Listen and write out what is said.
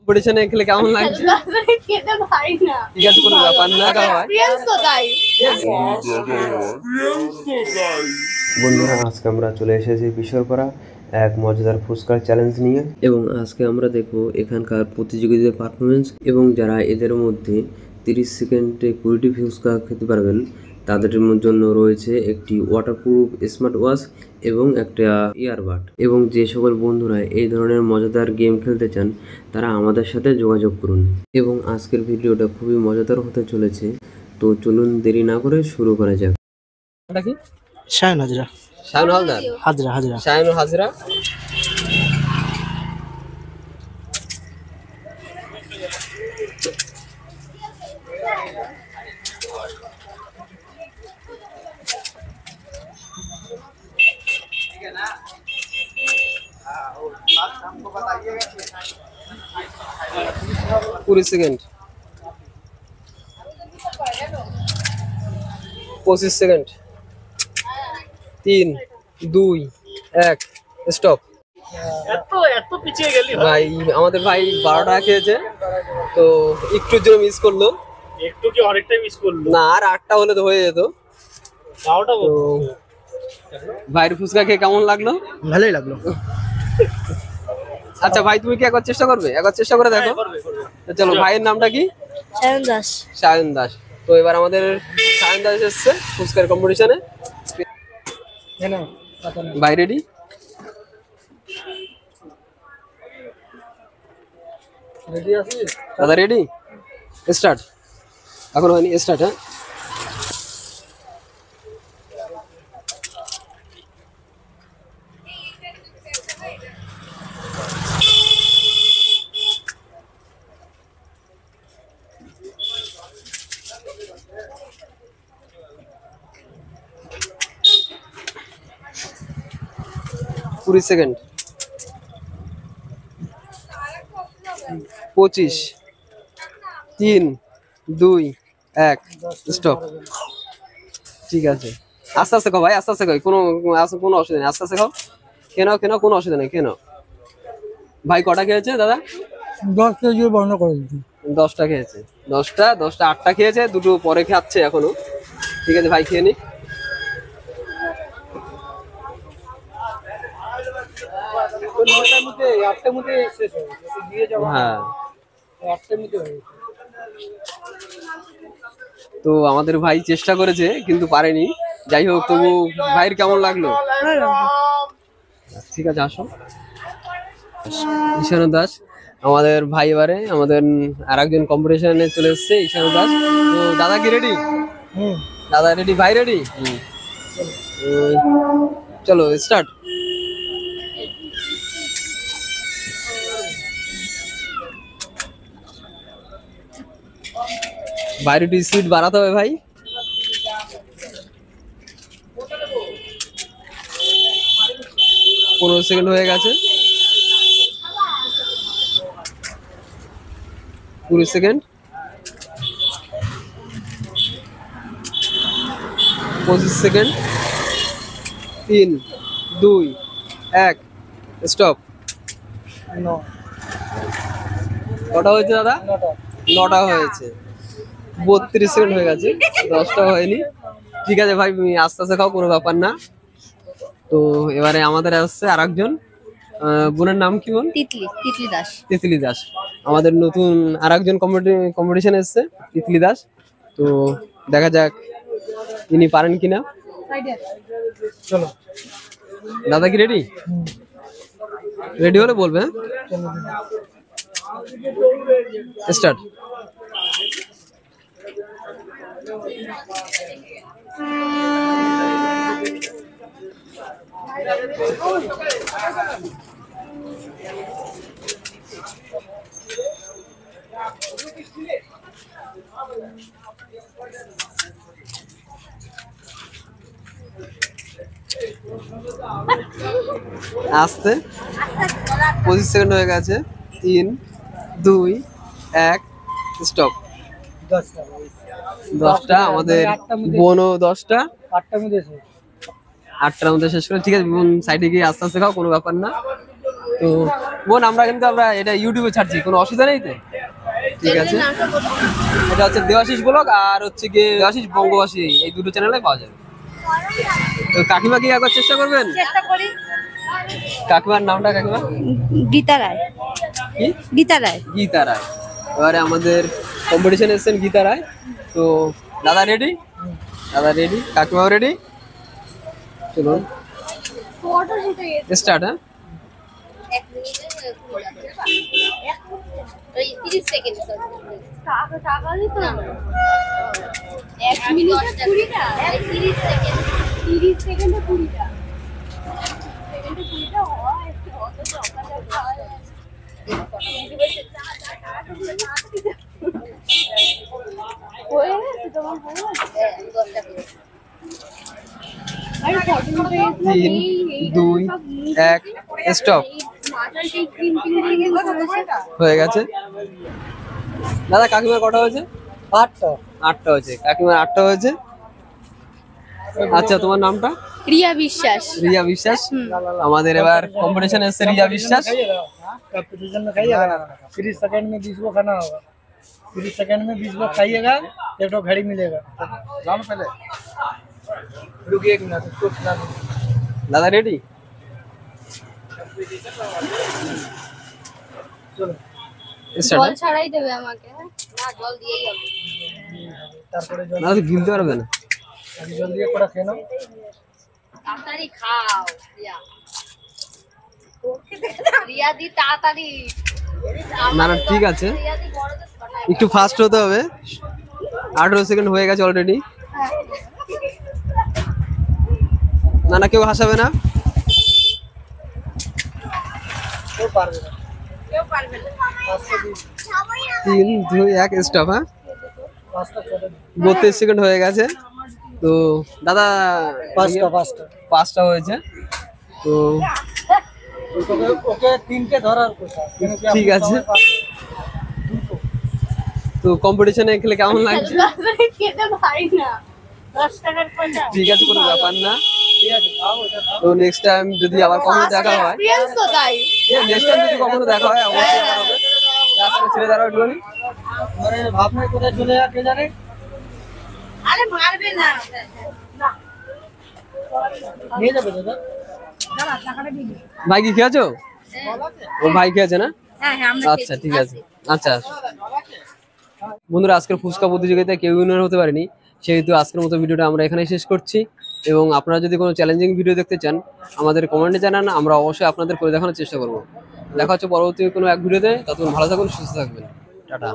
কম্পিটিশনে খেলে কেমন লাগছে? খেতে পারি না, ঠিক আছে, কোনো ব্যাপার না। এক্সপেরিয়েন্স তো তাই। বন্ধুরা, আজকে আমরা চলে এসেছি বিশ্বরপাড়া এক মজাদার ফুচকার চ্যালেঞ্জ নিয়ে, এবং আজকে আমরা দেখব এখানকার প্রতিযোগীদের পারফরমেন্স, এবং যারা এদের মধ্যে 30 সেকেন্ডে 20টি ফুচকা খেতে পারবেন তাদের জন্য রয়েছে একটি ওয়াটারপ্রুফ স্মার্ট ওয়াচ এবং একটা ইয়ারবাড। এবং যে সকল বন্ধুরা এই ধরনের মজাদার গেম খেলতে চান তারা আমাদের সাথে যোগাযোগ করুন। এবং আজকের ভিডিওটা খুবই মজাদার হতে চলেছে, তো চলুন দেরি না করে শুরু করা যাক। এটা কি? শায়ন হাজরা। শায়ন হালদার, হাজরা হাজরা শায়ন হাজরা। কুড়ি সেকেন্ড, 25 সেকেন্ড, 3, 2, 1, স্টপ। ভাই আমাদের ভাই 12 টাকা খেয়েছে, তো একটুর জন্য মিস করলো। একটু কি অনেকটাই মিস করলো? না, আর 8টা হলে তো হয়ে যেত। তো ভাইয়ের ফুচকা খেয়ে কেমন লাগলো? ভালোই লাগলো। আচ্ছা ভাই, তুমি কি একবার চেষ্টা করবে? একবার চেষ্টা করে দেখো। চলো, ভাইয়ের নামটা কি? শায়ন দাস। শায়ন দাস। তো এবার আমাদের শায়ন দাস এসছে ফুচকার কম্পিটিশনে। ভাই রেডি? দাদা রেডি? স্টার্ট। এখন হয়নি, স্টার্ট। হ্যাঁ, কুড়ি সেকেন্ড, 25, 3, 2, 1, স্টপ। ঠিক আছে, আস্তে আস্তে খাও ভাই, আস্তে আস্তে খাও, কোনো অসুবিধা নেই, আস্তে আস্তে খাও। কেন কোনো অসুবিধা নেই, কেন। ভাই কটা খেয়েছে দাদা? 10 কেজি বর্ণনা করে দিচ্ছি। 10টা খেয়েছে। 10টা 8টা খেয়েছে, দুটো পরে খাচ্ছে এখনো। ঠিক আছে ভাই, খেয়ে নি। হ্যাঁ, তো আমাদের ভাই চেষ্টা করেছে কিন্তু পারেনি। যাই হোক, তবু ভাইয়ের কেমন লাগলো? ঠিক আছে, আসো। ঈশানু দাস আমাদের ভাই, এবারে আমাদের আর একজন কম্পিটিশনে চলে এসছে, ঈশানু দাস। তো দাদা কি রেডি? দাদা রেডি, ভাই রেডি? চলো স্টার্ট। বাইরে একটু স্পিড বাড়াতে হবে ভাই। পনেরো সেকেন্ড হয়ে গেছে। 20 সেকেন্ড, 25 সেকেন্ড, 3, 2, 1, স্টপ। কটা হয়েছে দাদা? 9টা হয়েছে। 32 সেকেন্ড হয়ে গেছে, 10টা হয়নি। ঠিক আছে ভাই, তুমি আস্তে আস্তে খাও, কোনো ব্যাপার না। তো এবারে আমাদের আসছে আর একজন, বোনের নাম কি বল? তিতলি দাস। তিতলি দাস আমাদের নতুন আর একজন কম্পিটিশন এসছে, তিতলি দাস। তো দেখা যাক ইনি পারেন কিনা। চলো দাদা কি রেডি? রেডি হলে বলবে। স্টার্ট। আস্তে, 25 সেকেন্ড হয়ে গেছে। 3, 2, 1, স্টপ। 10টা আমাদের বোনও 10টা, 8টার মধ্যে শেষ করে। ঠিক আছে বোন, সাইডে গিয়ে আস্তে আস্তে খাও, কোনো ব্যাপার না। তো তো বোন আমরা এটা ইউটিউবে ছাড়ছি, কোনো অসুবিধা নেই তো? ঠিক আছে, এটা হচ্ছে দেবাশিস ব্লগ আর হচ্ছে গিয়ে দেবাশিস বঙ্গবাসী, এই দুটো চ্যানেলে পাওয়া যাবে। তো কাকিমা কি একবার চেষ্টা করবেন? চেষ্টা করি। কাকিমার নামটা কাকিমা গীতা রায়। কি? গীতা রায়। গীতা রায়। এবারে আমাদের কম্পিটিশন এসেছেন গীতা রায়। তো দাদা রেডি? দাদা রেডি, কাকিমাও রেডি? চলুন স্টার্ট। হ্যাঁ, 30 সেকেন্ড। এক মিনিটে 20টা, 30 সেকেন্ড। 30 সেকেন্ডে 20টা। সেকেন্ডে 20টা হয়, অত টাকা হয়। হয়ে গেছে তোমার, হয়ে গেছে? 3 2 1 স্টপ। হয়ে গেছে। দাদা কাকিমার কটা হয়েছে? 8টা হয়েছে। কাকিমার 8টা হয়েছে। আচ্ছা, তোমার নামটা? রিয়া বিশ্বাস। রিয়া বিশ্বাস। আমাদের এবার কম্পিটিশন এসেছে রিয়া বিশ্বাস। कंपटीशन में खाइएगा 30 सेकंड में 20 को खाना होगा। 30 सेकंड में 20 को खाइएगा, एक तो घड़ी मिलेगा। जानो पहले, रुकिए 1 मिनट, इसको खिला दो। দাদা রেডি? চলো জল স্টার্ট। ছাড়াই দেবে আমাকে? না, জল দিয়েই হবে। তারপরে জল না তো গিলতে পারবে না। আগে জল দিয়ে করে খেয়ে নাও। তাড়াতাড়ি খাও রিয়া। রিয়া দি তাড়াতাড়ি। না না ঠিক আছে, রিয়া দি বড়দের ছটায়। একটু ফাস্ট হতে হবে। 18 সেকেন্ড হয়ে গেছে অলরেডি। না না, কেউ হাসাবে না। কেউ পারবে না। কেউ পারবে না। 3 2 1 স্টপ। হ্যাঁ, 5টা চলে। 32 সেকেন্ড হয়ে গেছে। তো দাদা 5টা হয়েছে। তো ওকে 3টে ধরার কথা। ঠিক আছে। তো কম্পিটিশনে খেলে কেমন লাগছে? খেতে পারি না। 10 টাকার পয়সা। ঠিক আছে, কোনো ব্যাপার না। ঠিক আছে, খাও এটা খাও। তো নেক্সট টাইম যদি আবার কখনো দেখা হয়, এক্সপেরিয়েন্স তো তাই। নেক্সট টাইম যদি কখনো দেখা হয় অবশ্যই আবার হবে। রাস্তায় ছেড়ে দাঁড়াও একটুখানি। আরে ভাব নাই কোথায় চলে যা কে জানে। আরে মারবে না। নিয়ে যাবে দাদা। ভাই কি খেয়েছো? ও ভাই খেয়েছে না? হ্যাঁ হ্যাঁ, আমরা আচ্ছা ঠিক আছে। আচ্ছা বন্ধুরা, আজকের ফুচকা প্রতিযোগিতায় কেউ উইনার হতে পারেনি, সেহেতু আজকের মতো ভিডিওটা আমরা এখানেই শেষ করছি। এবং আপনারা যদি কোনো চ্যালেঞ্জিং ভিডিও দেখতে চান আমাদের কমেন্টে জানান, আমরা অবশ্যই আপনাদের করে দেখানোর চেষ্টা করব। দেখা হচ্ছে পরবর্তী কোনো এক ভিডিওতে। ততক্ষণ ভালো থাকুন, সুস্থ থাকবেন। টাটা।